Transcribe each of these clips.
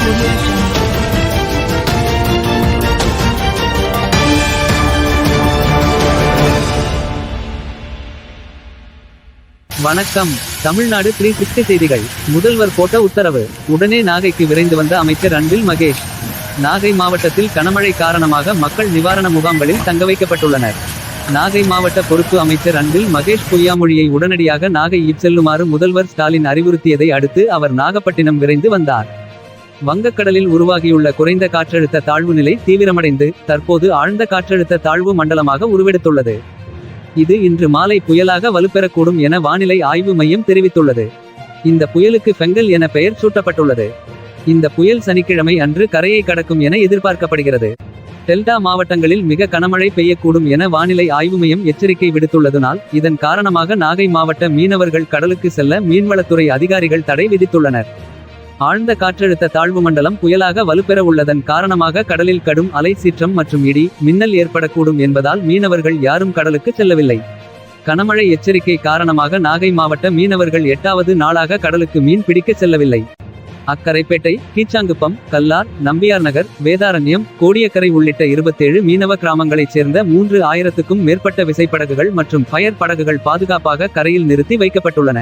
வணக்கம். தமிழ்நாடு 360 செய்திகள். முதல்வர் போட்ட உத்தரவு. உடனே நாகைக்கு விரைந்து வந்த அமைச்சர் அன்பில் மகேஷ். நாகை மாவட்டத்தில் கனமழை காரணமாக மக்கள் நிவாரண முகாம்களில் தங்க வைக்கப்பட்டுள்ளனர். நாகை மாவட்ட பொறுப்பு அமைச்சர் அன்பில் மகேஷ் பொய்யாமொழியை உடனடியாக நாகை செல்லுமாறு முதல்வர் ஸ்டாலின் அறிவுறுத்தியதை அடுத்து அவர் நாகப்பட்டினம் விரைந்து வந்தார். வங்கக்கடலில் உருவாகியுள்ள குறைந்த காற்றழுத்த தாழ்வு நிலை தீவிரமடைந்து தற்போது ஆழ்ந்த காற்றழுத்த தாழ்வு மண்டலமாக உருவெடுத்துள்ளது. இது இன்று மாலை புயலாக வலுப்பெறக்கூடும் என வானிலை ஆய்வு மையம் தெரிவித்துள்ளது. இந்த புயலுக்கு ஃபெங்கல் என பெயர் சூட்டப்பட்டுள்ளது. இந்த புயல் சனிக்கிழமை அன்று கரையை கடக்கும் என எதிர்பார்க்கப்படுகிறது. டெல்டா மாவட்டங்களில் மிக கனமழை பெய்யக்கூடும் என வானிலை ஆய்வு மையம் எச்சரிக்கை விடுத்துள்ளதுனால் இதன் காரணமாக நாகை மாவட்ட மீனவர்கள் கடலுக்கு செல்ல மீன்வளத்துறை அதிகாரிகள் தடை விதித்துள்ளனர். ஆழ்ந்த காற்றழுத்த தாழ்வு மண்டலம் புயலாக வலுப்பெற உள்ளதன் காரணமாக கடலில் கடும் அலை சீற்றம் மற்றும் இடி மின்னல் ஏற்படக்கூடும் என்பதால் மீனவர்கள் யாரும் கடலுக்கு செல்லவில்லை. கனமழை எச்சரிக்கை காரணமாக நாகை மாவட்ட மீனவர்கள் 8வது நாளாக கடலுக்கு மீன் பிடிக்க செல்லவில்லை. அக்கரைப்பேட்டை, கீச்சாங்குப்பம், கல்லார், நம்பியார் நகர், வேதாரண்யம், கோடியக்கரை உள்ளிட்ட 27 மீனவ கிராமங்களைச் சேர்ந்த 3000க்கும் மேற்பட்ட விசைப்படகுகள் மற்றும் ஃபயர் படகுகள் பாதுகாப்பாக கரையில் நிறுத்தி வைக்கப்பட்டுள்ளன.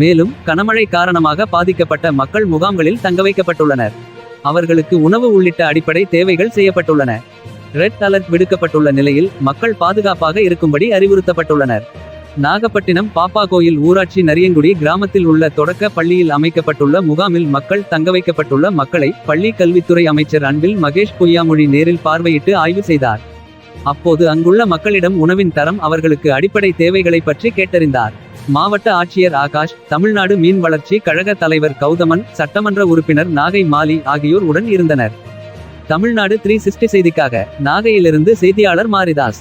மேலும் கனமழை காரணமாக பாதிக்கப்பட்ட மக்கள் முகாம்களில் தங்க வைக்கப்பட்டுள்ளனர். அவர்களுக்கு உணவு உள்ளிட்ட அடிப்படை தேவைகள் செய்யப்பட்டுள்ளன. ரெட் அலர்ட் விடுக்கப்பட்டுள்ள நிலையில் மக்கள் பாதுகாப்பாக இருக்கும்படி அறிவுறுத்தப்பட்டுள்ளனர். நாகப்பட்டினம் பாப்பாகோயில் ஊராட்சி நரியங்குடி கிராமத்தில் உள்ள தொடக்க பள்ளியில் அமைக்கப்பட்டுள்ள முகாமில் மக்கள் தங்க வைக்கப்பட்டுள்ள மக்களை பள்ளி கல்வித்துறை அமைச்சர் அன்பில் மகேஷ் பொய்யாமொழி நேரில் பார்வையிட்டு ஆய்வு செய்தார். அப்போது அங்குள்ள மக்களிடம் உணவின் தரம், அவர்களுக்கு அடிப்படை தேவைகளை பற்றி கேட்டறிந்தார். மாவட்ட ஆட்சியர் ஆகாஷ், தமிழ்நாடு மீன் வளர்ச்சி கழக தலைவர் கௌதமன், சட்டமன்ற உறுப்பினர் நாகை மாலி ஆகியோர் உடன் இருந்தனர். தமிழ்நாடு 360 செய்திக்காக நாகையிலிருந்து செய்தியாளர் மாரிதாஸ்.